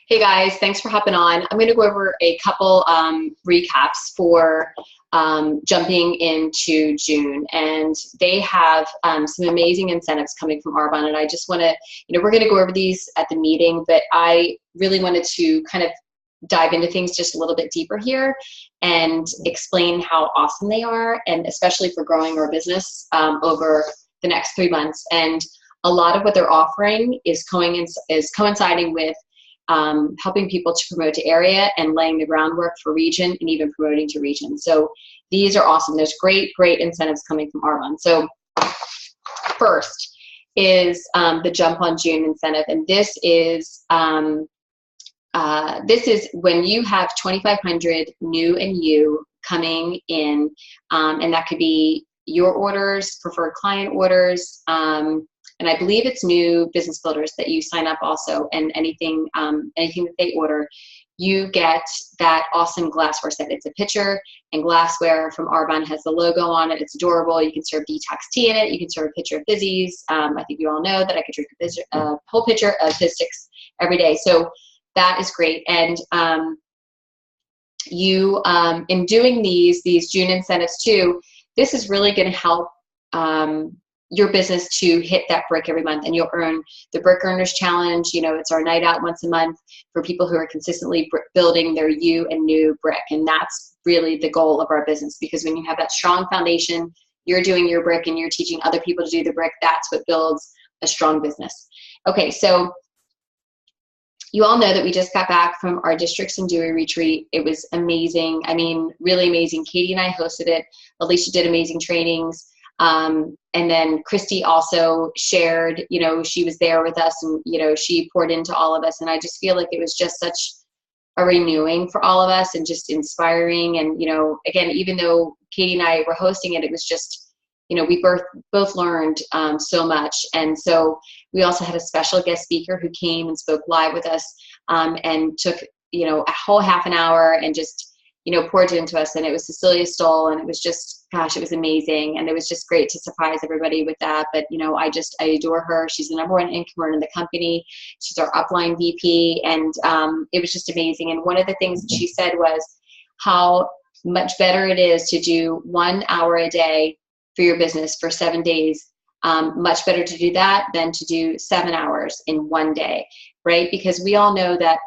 Hey guys, thanks for hopping on. I'm going to go over a couple recaps for jumping into June, and they have some amazing incentives coming from Arbonne. And I just want to, we're going to go over these at the meeting, but I really wanted to kind of dive into things just a little bit deeper here and explain how awesome they are, and especially for growing our business over the next 3 months. And a lot of what they're offering is coinciding with helping people to promote to area and laying the groundwork for region and even promoting to region. So these are awesome. There's great incentives coming from Arbonne. So first is the Jump on June incentive. And this is when you have 2,500 new and you coming in, and that could be your orders, preferred client orders, and I believe it's new business builders that you sign up also, and anything that they order, you get that awesome glassware set. It's a pitcher and glassware from Arbonne, has the logo on it. It's adorable. You can serve detox tea in it. You can serve a pitcher of fizzies. I think you all know that I could drink a whole pitcher of fizz sticks every day. So that is great. And in doing these June incentives too, this is really going to help your business to hit that brick every month, and you'll earn the Brick Earners Challenge. It's our night out once a month for people who are consistently building their U and new brick. And that's really the goal of our business, because when you have that strong foundation, you're doing your brick and you're teaching other people to do the brick. That's what builds a strong business. Okay, so you all know that we just got back from our Districts and Dewey retreat. It was amazing. I mean, really amazing. Katie and I hosted it. Alicia did amazing trainings. And then Christy also shared, she was there with us, and, she poured into all of us. And I just feel like it was just such a renewing for all of us and just inspiring. And, again, even though Katie and I were hosting it, it was just, we both learned so much. And so we also had a special guest speaker who came and spoke live with us, and took, a whole half an hour and just, poured it into us. And it was Cecilia Stoll, and it was just, gosh, it was amazing. And it was just great to surprise everybody with that. But, I adore her. She's the #1 income earner in the company. She's our upline VP. And it was just amazing. And one of the things that she said was how much better it is to do 1 hour a day for your business for 7 days. Much better to do that than to do 7 hours in 1 day, right? Because we all know that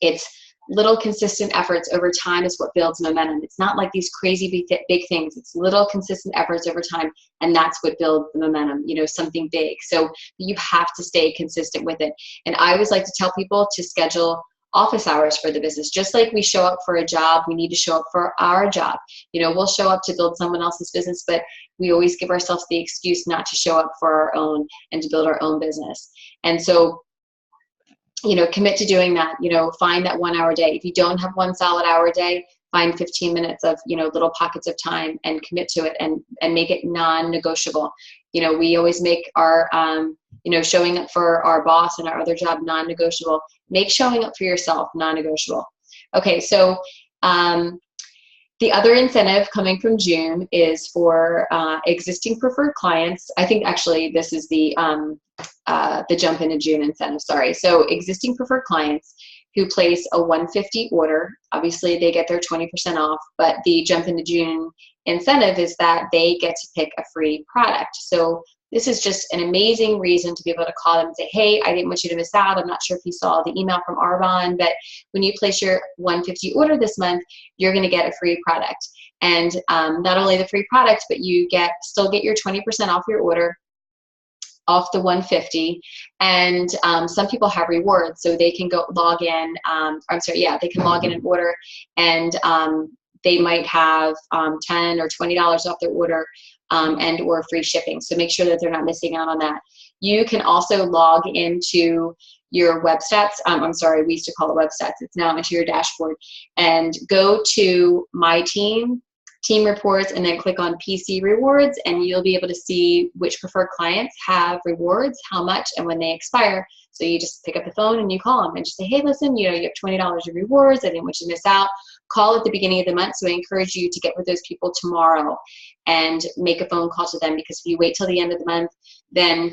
it's little consistent efforts over time is what builds momentum. It's not like these crazy big things. It's little consistent efforts over time, and that's what builds the momentum, something big. So you have to stay consistent with it. And I always like to tell people to schedule office hours for the business. Just like we show up for a job, we need to show up for our job. We'll show up to build someone else's business, but we always give ourselves the excuse not to show up for our own and to build our own business. And so commit to doing that. Find that 1 hour day. If you don't have one solid hour a day, find 15 minutes of, little pockets of time and commit to it, and make it non-negotiable. We always make our, showing up for our boss and our other job non-negotiable. Make showing up for yourself non-negotiable. Okay, so the other incentive coming from June is for existing preferred clients. I think actually this is the Jump into June incentive, sorry. So existing preferred clients who place a 150 order, obviously they get their 20% off, but the Jump into June incentive is that they get to pick a free product. So this is just an amazing reason to be able to call them and say, hey, I didn't want you to miss out. I'm not sure if you saw the email from Arbonne, but when you place your 150 order this month, you're going to get a free product. And not only the free product, but you still get your 20% off your order, off the 150. And some people have rewards, so they can log in. They can log in and order, and they might have $10 or $20 off their order, and or free shipping. So make sure that they're not missing out on that. You can also log into your WebStats. We used to call it WebStats. It's now into your dashboard, and go to My Team reports, and then click on PC rewards, and you'll be able to see which preferred clients have rewards, how much, and when they expire. So you just pick up the phone and you call them and just say, hey, listen, you have $20 of rewards. I didn't want you to miss out. Call at the beginning of the month. So I encourage you to get with those people tomorrow and make a phone call to them, because if you wait till the end of the month, then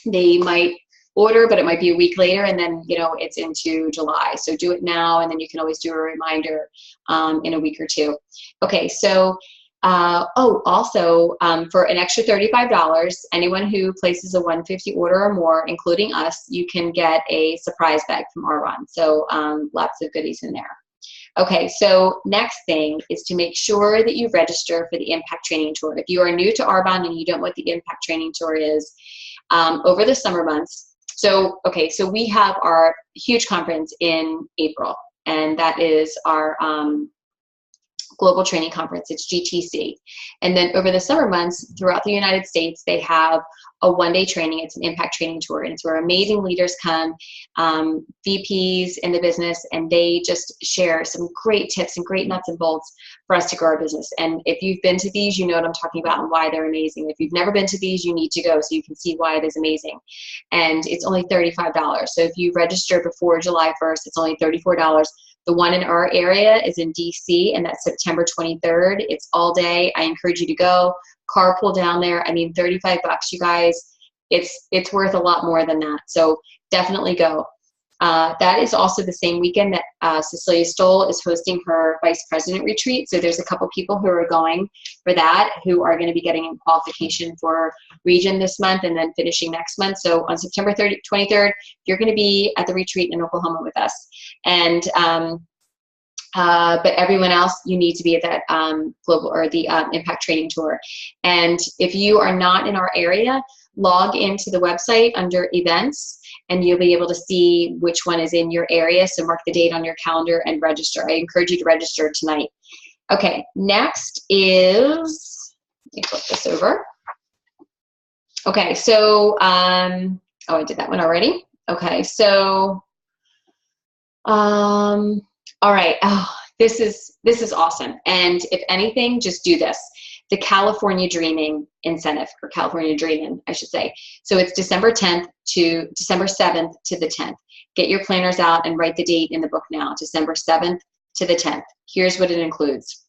they might order, but it might be a week later, and then, you know, it's into July. So do it now, and then you can always do a reminder in a week or two. Okay, so also for an extra $35, anyone who places a 150 order or more, including us, you can get a surprise bag from Arbonne. So lots of goodies in there. Okay, so next thing is to make sure that you register for the Impact Training Tour. If you are new to Arbonne and you don't know what the Impact Training Tour is, over the summer months. So, okay, so we have our huge conference in April, and that is our Global Training Conference. It's GTC. And then over the summer months throughout the United States, they have a one-day training. It's an Impact Training Tour, and it's where amazing leaders come, VPs in the business, and they just share some great tips and great nuts and bolts for us to grow our business. And if you've been to these, you know what I'm talking about and why they're amazing. If you've never been to these, you need to go so you can see why it is amazing. And it's only $35. So if you register before July 1st, it's only $34. The one in our area is in DC, and that's September 23rd. It's all day. I encourage you to go. Carpool down there. I mean, $35, you guys. It's worth a lot more than that. So definitely go. That is also the same weekend that Cecilia Stoll is hosting her Vice President retreat. So there's a couple people who are going for that, who are going to be getting in qualification for region this month and then finishing next month. So on September 23rd, you're going to be at the retreat in Oklahoma with us. And but everyone else, you need to be at that global or the Impact Training Tour. And if you are not in our area, log into the website under events, and you'll be able to see which one is in your area. So mark the date on your calendar and register. I encourage you to register tonight. Okay, next is, let me flip this over. Okay, so, oh, I did that one already. Okay, so, all right, oh, this is awesome. And if anything, just do this. The California Dreaming Incentive, or California Dreaming, I should say. So it's December 10th to December 7th to the 10th. Get your planners out and write the date in the book now, December 7th to the 10th. Here's what it includes.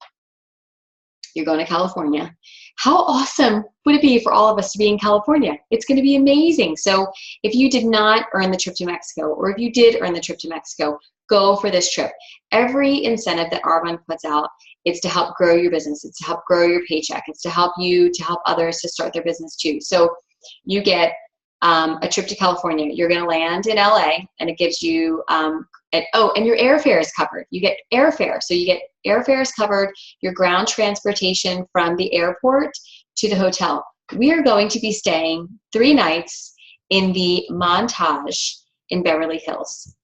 You're going to California. How awesome would it be for all of us to be in California? It's going to be amazing. So if you did not earn the trip to Mexico, or if you did earn the trip to Mexico, go for this trip. Every incentive that Arbonne puts out, it's to help grow your business. It's to help grow your paycheck. It's to help you, to help others to start their business too. So you get a trip to California. You're going to land in LA, and it gives you, and your airfare is covered. You get airfare. So you get airfare is covered, your ground transportation from the airport to the hotel. We are going to be staying 3 nights in the Montage in Beverly Hills.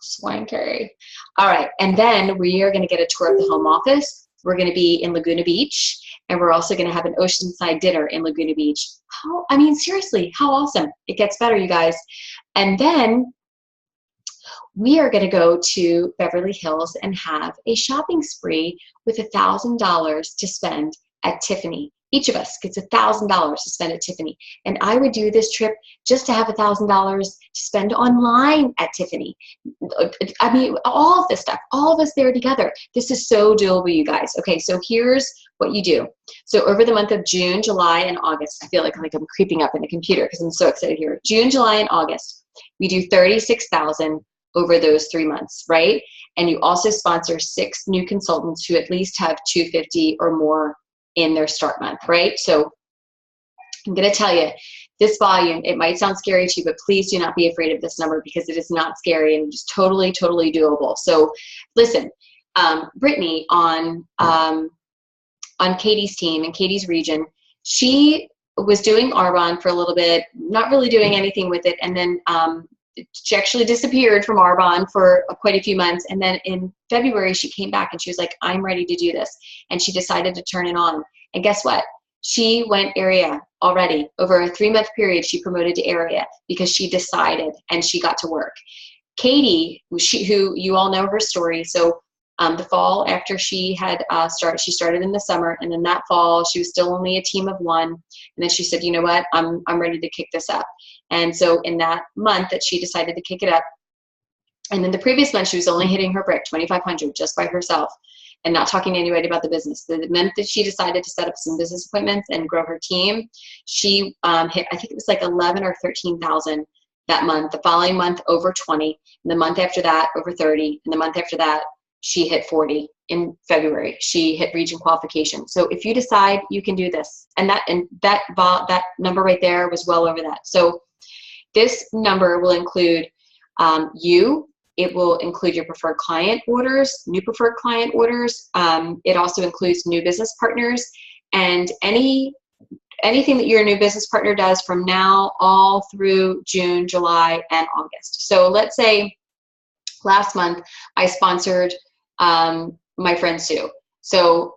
Swanky. All right, and then we are going to get a tour of the home office. We're going to be in Laguna Beach, and we're also going to have an oceanside dinner in Laguna Beach. I mean, seriously, how awesome. It gets better, you guys. And then we are going to go to Beverly Hills and have a shopping spree with $1,000 to spend at Tiffany. Each of us gets $1,000 to spend at Tiffany. And I would do this trip just to have $1,000 to spend online at Tiffany. I mean, all of this stuff, all of us there together. This is so doable, you guys. Okay, so here's what you do. So over the month of June, July, and August, I feel like I'm creeping up in the computer because I'm so excited here. June, July, and August, we do $36,000 over those 3 months, right? And you also sponsor 6 new consultants who at least have 250 or more in their start month, right? So I'm going to tell you, this volume, it might sound scary to you, but please do not be afraid of this number because it is not scary and just totally, totally doable. So listen, Brittany on Katie's team and Katie's region, she was doing Arbonne for a little bit, not really doing anything with it, and then she actually disappeared from Arbonne for quite a few months. And then in February, she came back and she was like, I'm ready to do this. And she decided to turn it on. And guess what? She went area already. Over a 3-month period, she promoted to area because she decided and she got to work. Katie, who you all know her story. So the fall after she had she started in the summer, and then that fall she was still only a team of 1, and then she said, you know what, I'm ready to kick this up. And so in that month that she decided to kick it up, and then the previous month she was only hitting her brick 2,500 just by herself and not talking to anybody about the business. The month that she decided to set up some business appointments and grow her team, she hit, I think it was like 11 or 13,000 that month. The following month, over 20. And the month after that, over 30. And the month after that, she hit 40 in February. She hit region qualification. So if you decide you can do this, and that number right there was well over that. So this number will include you. It will include your preferred client orders, new preferred client orders. It also includes new business partners, and anything that your new business partner does from now all through June, July, and August. So let's say last month I sponsored my friend Sue. So,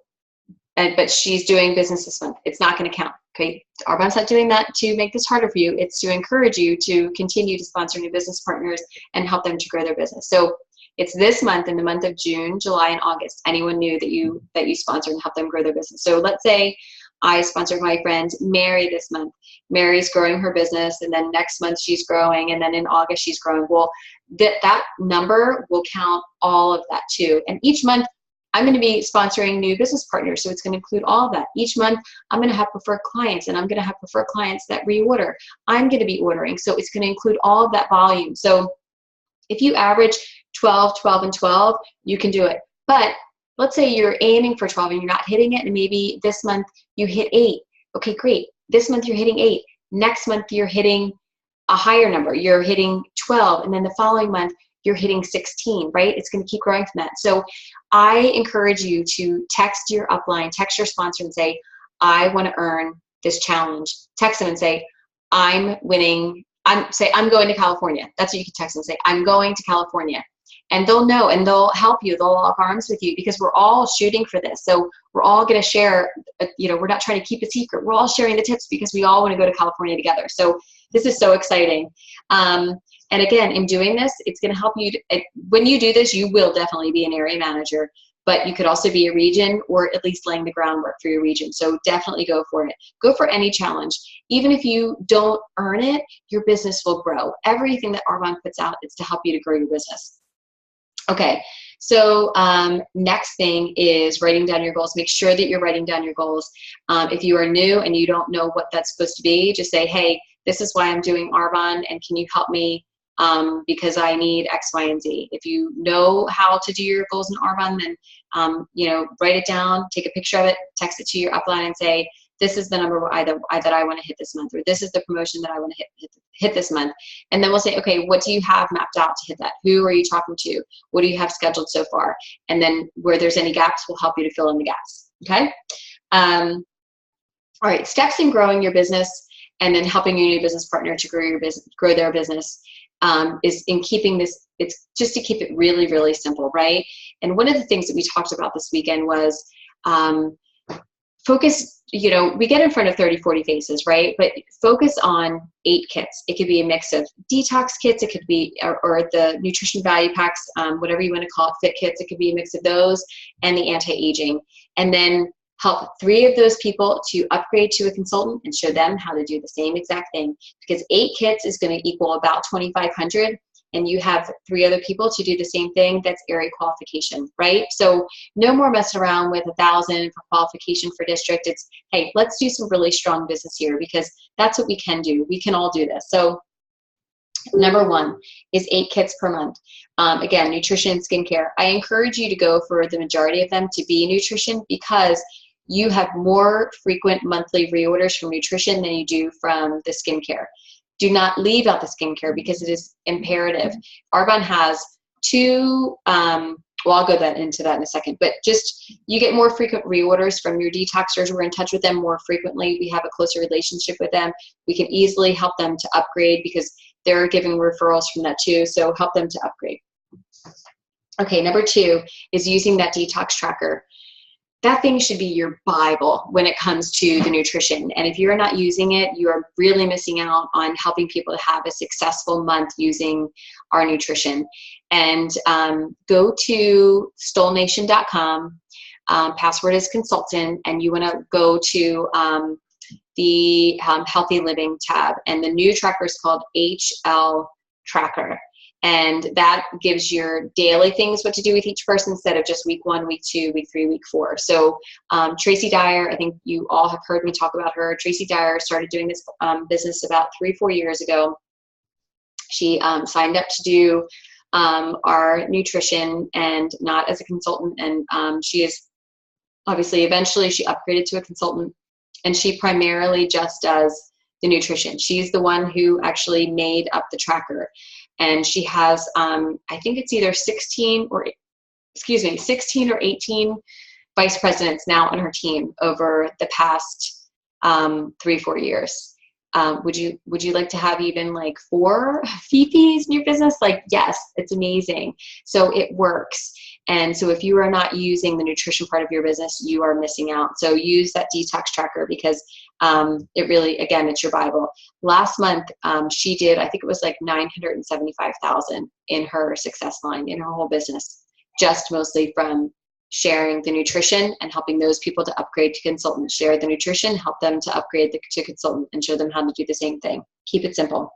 but she's doing business this month. It's not going to count. Okay, Arbonne's not doing that to make this harder for you. It's to encourage you to continue to sponsor new business partners and help them to grow their business. So it's this month, in the month of June, July, and August, anyone new that you sponsor and help them grow their business. So let's say I sponsored my friend Mary this month. Mary's growing her business, and then next month she's growing, and then in August she's growing. Well, that number will count all of that too. And each month I'm going to be sponsoring new business partners, so it's going to include all of that. Each month I'm going to have preferred clients, and I'm going to have preferred clients that reorder. I'm going to be ordering, so it's going to include all of that volume. So if you average 12, 12, and 12, you can do it. But let's say you're aiming for 12 and you're not hitting it, and maybe this month you hit 8. Okay, great. This month you're hitting 8. Next month you're hitting a higher number. You're hitting 12, and then the following month you're hitting 16, right? It's going to keep growing from that. So I encourage you to text your upline, text your sponsor and say, I want to earn this challenge. Text them and say, I'm winning. I'm going to California. That's what you can text them and say, I'm going to California. And they'll know, and they'll help you. They'll lock arms with you, because we're all shooting for this. So we're all going to share, we're not trying to keep a secret. We're all sharing the tips because we all want to go to California together. So this is so exciting. And again, in doing this, it's going to help you. When you do this, you will definitely be an area manager, but you could also be a region, or at least laying the groundwork for your region. So definitely go for it. Go for any challenge. Even if you don't earn it, your business will grow. Everything that Arbonne puts out is to help you to grow your business. Okay, so next thing is writing down your goals. Make sure that you're writing down your goals. If you are new and you don't know what that's supposed to be, just say, hey, this is why I'm doing Arbonne, and can you help me because I need X, Y, and Z. If you know how to do your goals in Arbonne, then write it down, take a picture of it, text it to your upline and say, this is the number that I want to hit this month, or this is the promotion that I want to hit this month. And then we'll say, okay, what do you have mapped out to hit that? Who are you talking to? What do you have scheduled so far? And then where there's any gaps, we'll help you to fill in the gaps. Okay. All right. Steps in growing your business and then helping your new business partner to grow their business is in keeping this. It's just to keep it really, really simple, right? And one of the things that we talked about this weekend was focus. We get in front of 30, 40 faces, right? But focus on 8 kits. It could be a mix of detox kits. It could be, or the nutrition value packs, whatever you want to call it, fit kits. It could be a mix of those and the anti-aging. And then help 3 of those people to upgrade to a consultant and show them how to do the same exact thing. Because 8 kits is going to equal about 2,500. And you have 3 other people to do the same thing, that's area qualification, right? So no more messing around with 1,000 for qualification for district. It's, hey, let's do some really strong business here, because that's what we can do. We can all do this. So number 1 is 8 kits per month. Again, nutrition and skincare. I encourage you to go for the majority of them to be nutrition, because you have more frequent monthly reorders from nutrition than you do from the skincare. Do not leave out the skincare, because it is imperative. Arbonne has 2, well, I'll go into that in a second, but just you get more frequent reorders from your detoxers. We're in touch with them more frequently. We have a closer relationship with them. We can easily help them to upgrade, because they're giving referrals from that too, so help them to upgrade. Okay, number 2 is using that detox tracker. That thing should be your Bible when it comes to the nutrition. And if you're not using it, you are really missing out on helping people to have a successful month using our nutrition. And go to stolnation.com, password is consultant, and you want to go to the healthy living tab. And the new tracker is called HL Tracker. And that gives your daily things, what to do with each person, instead of just week 1, week 2, week 3, week 4. So Tracy Dyer, I think you all have heard me talk about her. Tracy Dyer started doing this business about 3-4 years ago. She signed up to do our nutrition and not as a consultant. And she is obviously, eventually she upgraded to a consultant, and she primarily just does the nutrition. She's the one who actually made up the tracker. And she has, I think it's either 16 or 18 vice presidents now on her team over the past 3-4 years. Would you like to have even like 4 Fifis in your business? Like, yes, it's amazing. So it works. And so if you are not using the nutrition part of your business, you are missing out. So use that detox tracker, because it really, again, it's your Bible. Last month, she did, I think it was like 975,000 in her success line, in her whole business, just mostly from sharing the nutrition and helping those people to upgrade to consultant. Share the nutrition, help them to upgrade to consultant, and show them how to do the same thing. Keep it simple.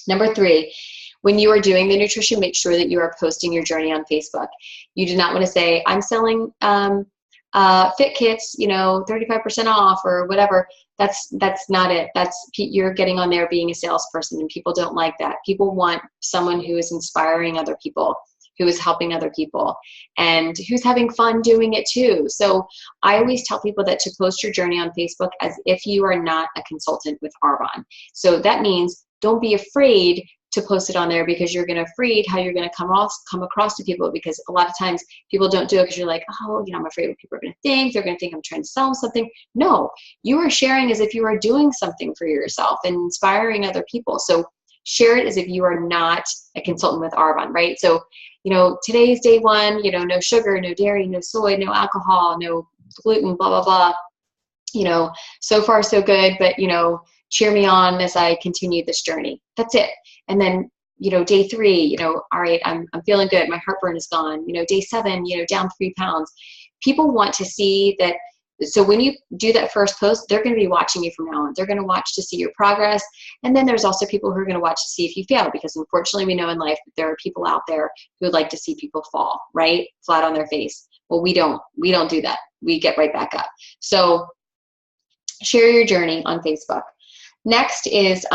Number 3, when you are doing the nutrition, make sure that you are posting your journey on Facebook. You do not want to say, I'm selling fit kits, 35% off or whatever. That's not it. You're getting on there being a salesperson, and people don't like that. People want someone who is inspiring other people, who is helping other people, and who's having fun doing it too. So I always tell people that to post your journey on Facebook as if you are not a consultant with Arbonne. So that means don't be afraid to post it on there, because you're going to afraid how you're going to come across to people, because a lot of times people don't do it because you're like, oh, I'm afraid what people are going to think. They're going to think I'm trying to sell them something. No, you are sharing as if you are doing something for yourself and inspiring other people. So share it as if you are not a consultant with Arbonne, right? So, today's day 1, no sugar, no dairy, no soy, no alcohol, no gluten, blah, blah, blah. So far so good, but, cheer me on as I continue this journey. That's it. And then, day 3, all right, I'm feeling good. My heartburn is gone. Day 7, down 3 pounds. People want to see that. So when you do that first post, they're going to be watching you from now on. They're going to watch to see your progress. And then there's also people who are going to watch to see if you fail, because unfortunately we know in life that there are people out there who would like to see people fall, right? Flat on their face. Well, we don't do that. We get right back up. So share your journey on Facebook. Next is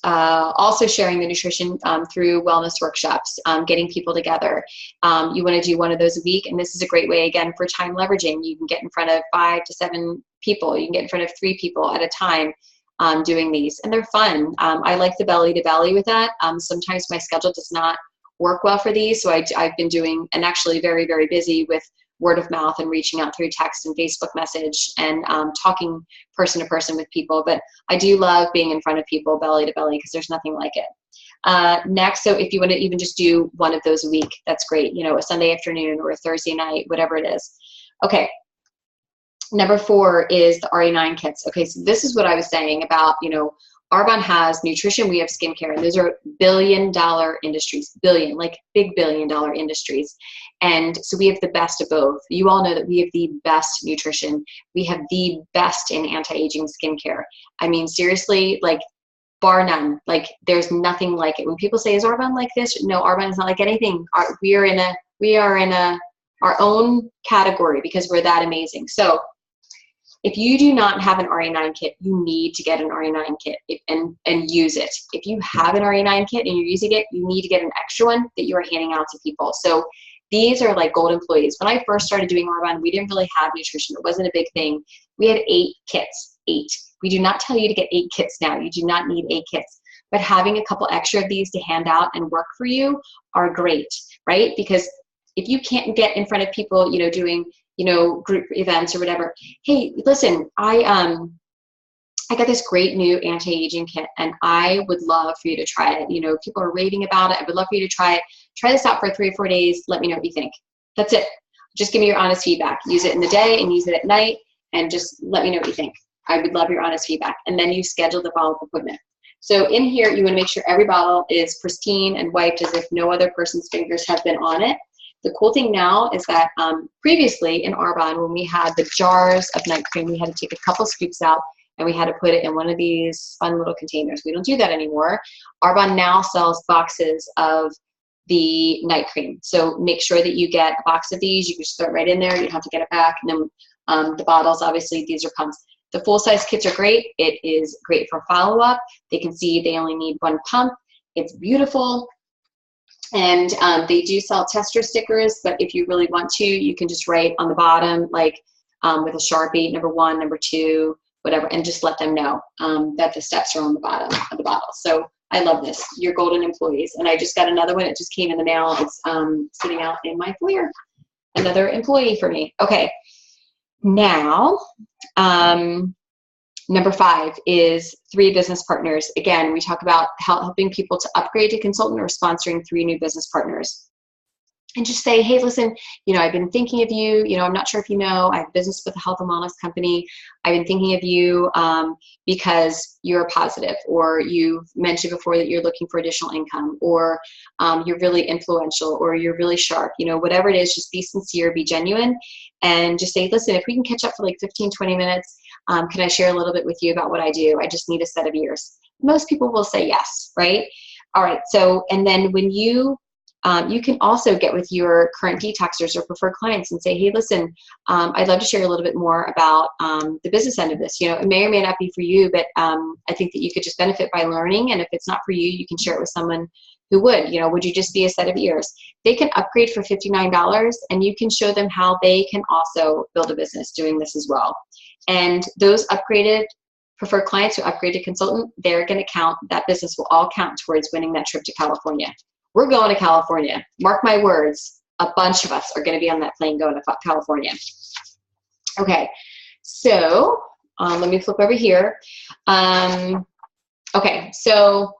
also sharing the nutrition through wellness workshops, getting people together. You want to do one of those a week, and this is a great way, again, for time leveraging. You can get in front of 5 to 7 people. You can get in front of 3 people at a time doing these, and they're fun. I like the belly to belly with that. Sometimes my schedule does not work well for these, so I've been doing, and actually very, very busy with word of mouth and reaching out through text and Facebook message and talking person to person with people. But I do love being in front of people belly to belly, because there's nothing like it. Next, so if you want to even just do one of those a week, that's great. A Sunday afternoon or a Thursday night, whatever it is. Okay. Number 4 is the RE9 kits. Okay, so this is what I was saying about, Arbonne has nutrition, we have skincare, and those are billion-dollar industries, like big billion-dollar industries. And so we have the best of both. You all know that we have the best nutrition. We have the best in anti-aging skincare. I mean, seriously, like bar none. Like there's nothing like it. When people say, is Arbonne like this? No, Arbonne is not like anything. We are in our own category, because we're that amazing. So if you do not have an RE9 kit, you need to get an RE9 kit and use it. If you have an RE9 kit and you're using it, you need to get an extra one that you are handing out to people. So these are like gold employees. When I first started doing Arbonne, we didn't really have nutrition. It wasn't a big thing. We had 8 kits, 8. We do not tell you to get 8 kits now. You do not need 8 kits. But having a couple extra of these to hand out and work for you are great, right? Because if you can't get in front of people, doing group events or whatever. Hey, listen, I got this great new anti-aging kit, and I would love for you to try it. People are raving about it. I would love for you to try it. Try this out for 3 or 4 days. Let me know what you think. That's it. Just give me your honest feedback. Use it in the day and use it at night, and just let me know what you think. I would love your honest feedback. And then you schedule the follow-up appointment. So in here, you want to make sure every bottle is pristine and wiped as if no other person's fingers have been on it. The cool thing now is that previously in Arbonne, when we had the jars of night cream, we had to take a couple scoops out and we had to put it in one of these fun little containers. We don't do that anymore. Arbonne now sells boxes of the night cream. So make sure that you get a box of these. You can just throw it right in there. You don't have to get it back. And then the bottles, obviously, these are pumps. The full-size kits are great. It is great for follow-up. They can see they only need 1 pump. It's beautiful. And they do sell tester stickers, but if you really want to, you can just write on the bottom, like with a Sharpie, number 1, number 2, whatever, and just let them know that the steps are on the bottom of the bottle. So I love this, your golden employees. And I just got another one. It just came in the mail. It's sitting out in my foyer. Another employee for me. Okay. Now, number 5 is 3 business partners. Again, we talk about helping people to upgrade to consultant or sponsoring 3 new business partners. And just say, hey, listen, I've been thinking of you. I'm not sure if you know, I have business with a health and wellness company. I've been thinking of you because you're positive, or you've mentioned before that you're looking for additional income, or you're really influential, or you're really sharp. Whatever it is, just be sincere, be genuine, and just say, listen, if we can catch up for like 15, 20 minutes, can I share a little bit with you about what I do? I just need a set of ears. Most people will say yes, right? All right. So, and then when you can also get with your current detoxers or preferred clients and say, hey, listen, I'd love to share a little bit more about the business end of this. It may or may not be for you, but I think that you could just benefit by learning. And if it's not for you, you can share it with someone who would. Would you just be a set of ears? They can upgrade for $59, and you can show them how they can also build a business doing this as well. And those upgraded preferred clients who upgrade to consultant, they're going to count, that business will all count towards winning that trip to California. We're going to California. Mark my words, a bunch of us are going to be on that plane going to California. Okay, so let me flip over here. Okay, so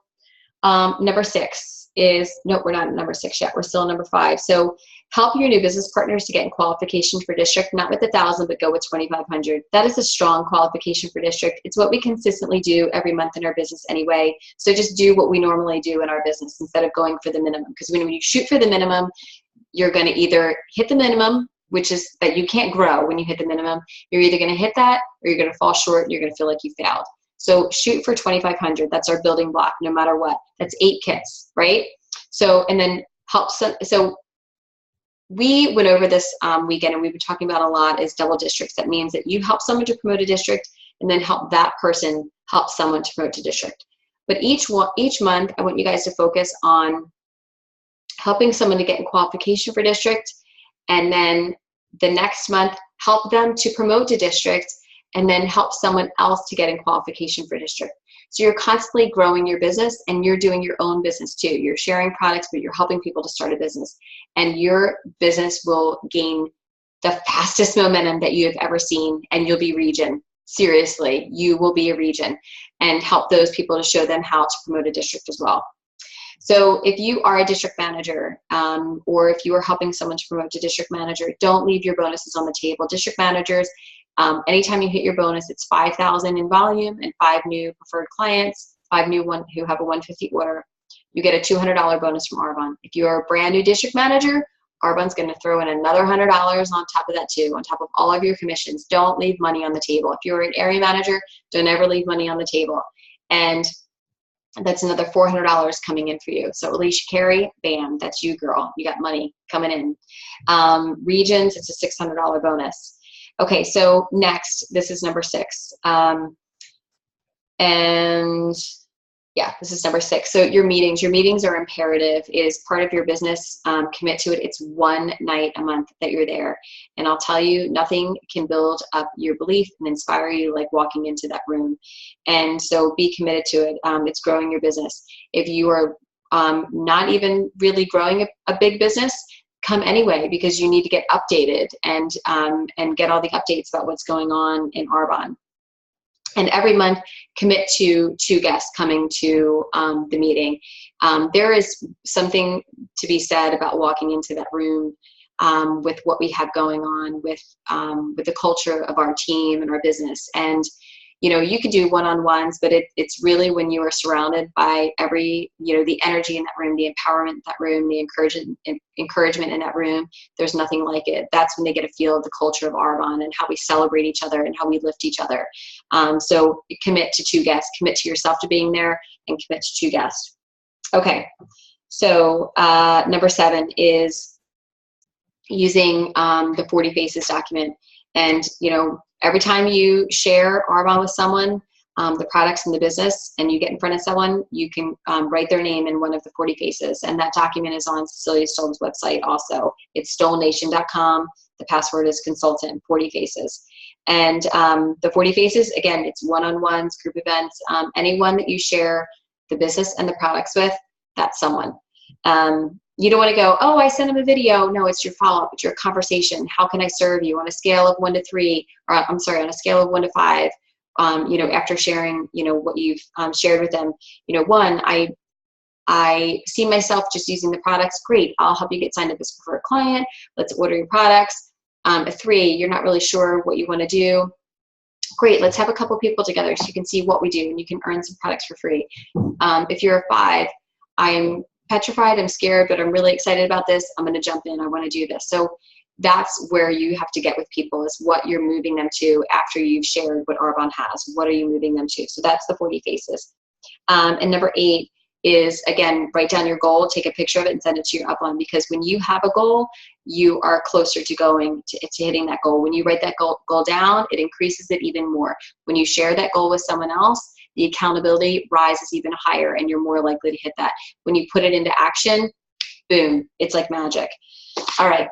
number 6 is, nope, we're not at number 6 yet. We're still at number 5. So help your new business partners to get in qualification for district, not with 1,000, but go with 2,500. That is a strong qualification for district. It's what we consistently do every month in our business anyway. So just do what we normally do in our business instead of going for the minimum. Because when you shoot for the minimum, you're going to either hit the minimum, which is that you can't grow when you hit the minimum. You're either going to hit that, or you're going to fall short, and you're going to feel like you failed. So shoot for 2,500. That's our building block, no matter what. That's 8 kits, right? So, and then help some. So we went over this weekend, and we've been talking about a lot, is double districts. That means that you help someone to promote a district, and then help that person help someone to promote a district. But each month, I want you guys to focus on helping someone to get in qualification for district, and then the next month, help them to promote to district, and then help someone else to get in qualification for district. So you're constantly growing your business, and you're doing your own business too. You're sharing products, but you're helping people to start a business. And your business will gain the fastest momentum that you have ever seen, and you'll be region. Seriously, you will be a region, and help those people to show them how to promote a district as well. So if you are a district manager, or if you are helping someone to promote to district manager, don't leave your bonuses on the table. District managers, anytime you hit your bonus, it's 5,000 in volume and 5 new preferred clients, 5 new who have a 150 order. You get a $200 bonus from Arbonne. If you're a brand new district manager, Arbonne's going to throw in another $100 on top of that too, on top of all of your commissions. Don't leave money on the table. If you're an area manager, don't ever leave money on the table. And that's another $400 coming in for you. So Alicia Carey, bam, that's you, girl. You got money coming in. Regions, it's a $600 bonus. Okay, so next, this is number 6. And yeah, this is number 6. So your meetings are imperative, is part of your business. Commit to it. It's 1 night a month that you're there. And I'll tell you, nothing can build up your belief and inspire you like walking into that room. And so be committed to it. It's growing your business. If you are not even really growing a big business, come anyway, because you need to get updated and get all the updates about what's going on in Arbonne. And every month, commit to 2 guests coming to the meeting. There is something to be said about walking into that room with what we have going on with the culture of our team and our business. And you can do one-on-ones, but it's really when you are surrounded by the energy in that room, the empowerment in that room, the encouragement in that room. There's nothing like it. That's when they get a feel of the culture of Arbonne and how we celebrate each other and how we lift each other. So commit to 2 guests, commit to yourself to being there, and commit to 2 guests. Okay. So number 7 is using the 40 Faces document. And, every time you share Arbonne with someone, the products in the business and you get in front of someone, you can write their name in one of the 40 faces. And that document is on Cecilia Stoll's website also. It's stollnation.com. The password is consultant, 40 faces. And the 40 faces, again, it's one-on-ones, group events, anyone that you share the business and the products with, that's someone. You don't want to go, oh, I sent him a video. No, it's your follow-up. It's your conversation. How can I serve you on a scale of 1 to 3, or I'm sorry, on a scale of 1 to 5, after sharing, what you've shared with them. 1, I see myself just using the products. Great. I'll help you get signed up as a preferred client. Let's order your products. A 3, you're not really sure what you want to do. Great. Let's have a couple people together so you can see what we do and you can earn some products for free. If you're a 5, I'm petrified, I'm scared, but I'm really excited about this. I'm going to jump in. I want to do this. So that's where you have to get with people, is what you're moving them to after you've shared what Arbonne has. What are you moving them to? So that's the 40 faces. And number 8 is, again, write down your goal, take a picture of it and send it to your upline, because when you have a goal, you are closer to going to hitting that goal. When you write that goal down, it increases it even more. When you share that goal with someone else, the accountability rises even higher and you're more likely to hit that. When you put it into action, boom, it's like magic. All right.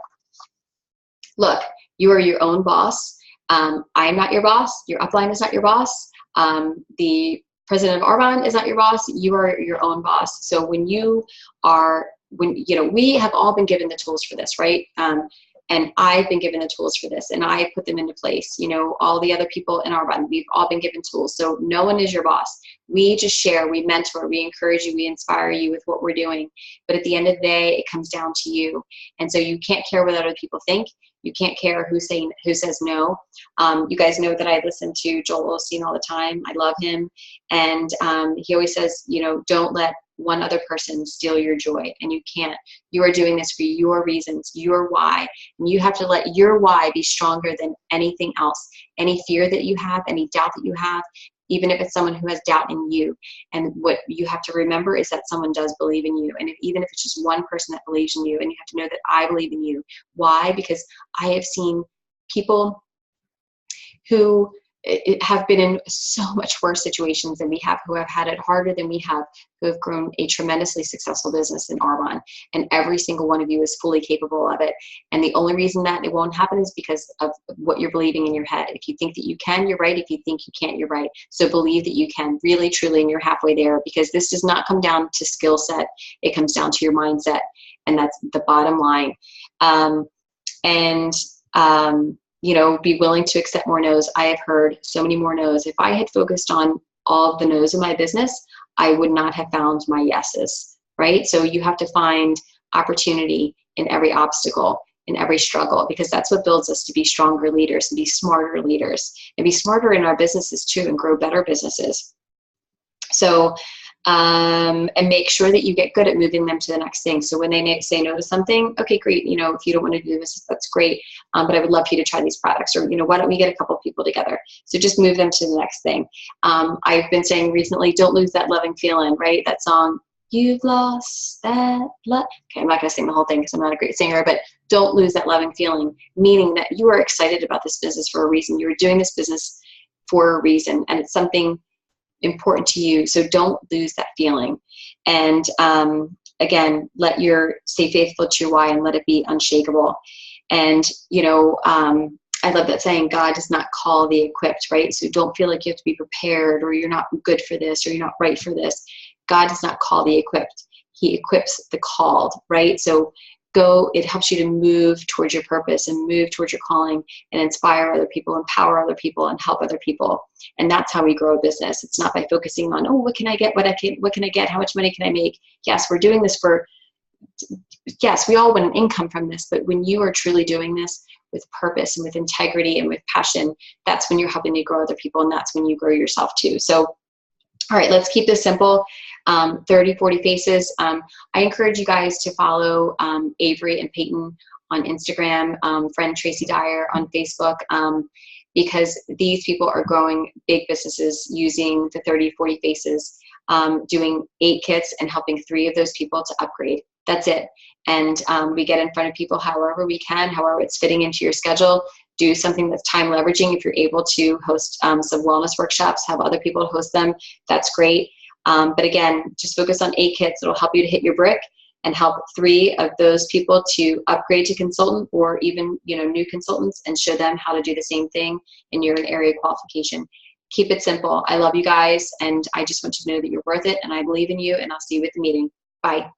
Look, you are your own boss. I am not your boss. Your upline is not your boss. The president of Arbonne is not your boss. You are your own boss. So we have all been given the tools for this, right? And I've been given the tools for this and I put them into place. All the other people in Arbonne, we've all been given tools. So no one is your boss. We just share, we mentor, we encourage you, we inspire you with what we're doing. But at the end of the day, it comes down to you. And so you can't care what other people think. You can't care who says no. You guys know that I listen to Joel Osteen all the time. I love him. And he always says, don't let one other person steal your joy. And you can't. You are doing this for your reasons, your why. And you have to let your why be stronger than anything else. Any fear that you have, any doubt that you have, even if it's someone who has doubt in you. And what you have to remember is that someone does believe in you. And even if it's just one person that believes in you, and you have to know that I believe in you. Why? Because I have seen people who have been in so much worse situations than we have, who have had it harder than we have, who have grown a tremendously successful business in Arbonne. And every single one of you is fully capable of it. And the only reason that it won't happen is because of what you're believing in your head. If you think that you can, you're right. If you think you can't, you're right. So believe that you can, really, truly, and you're halfway there, because this does not come down to skill set. It comes down to your mindset. And that's the bottom line. Be willing to accept more no's. I have heard so many more no's. If I had focused on all of the no's in my business, I would not have found my yeses, right? So you have to find opportunity in every obstacle, in every struggle, because that's what builds us to be stronger leaders and be smarter leaders and be smarter in our businesses too, and grow better businesses. So, and make sure that you get good at moving them to the next thing. So when they say no to something, okay, great. If you don't want to do this, that's great. But I would love for you to try these products, or, why don't we get a couple of people together? So just move them to the next thing. I've been saying recently, don't lose that loving feeling, right? That song, you've lost that love. Okay, I'm not going to sing the whole thing because I'm not a great singer, but don't lose that loving feeling, meaning that you are excited about this business for a reason. You're doing this business for a reason, and it's something important to you. So don't lose that feeling. And again, stay faithful to your why and let it be unshakable. And, I love that saying, God does not call the equipped, right? So don't feel like you have to be prepared, or you're not good for this, or you're not right for this. God does not call the equipped. He equips the called, right? So it helps you to move towards your purpose and move towards your calling and inspire other people, empower other people, and help other people. And that's how we grow a business. It's not by focusing on, what can I get? What can I get? How much money can I make? Yes, we're doing this yes, we all want an income from this, but when you are truly doing this with purpose and with integrity and with passion, that's when you're helping to grow other people, and that's when you grow yourself too. So, all right, let's keep this simple. 30, 40 faces. I encourage you guys to follow Avery and Peyton on Instagram, friend Tracy Dyer on Facebook, because these people are growing big businesses using the 30, 40 faces, doing 8 kits and helping 3 of those people to upgrade. That's it. And we get in front of people however we can, however it's fitting into your schedule. do something that's time leveraging. If you're able to host some wellness workshops, have other people host them, that's great. But again, just focus on 8 kits. It'll help you to hit your brick and help 3 of those people to upgrade to consultant, or even, you know, new consultants, and show them how to do the same thing in your area qualification. Keep it simple. I love you guys, and I just want you to know that you're worth it, and I believe in you, and I'll see you at the meeting. Bye.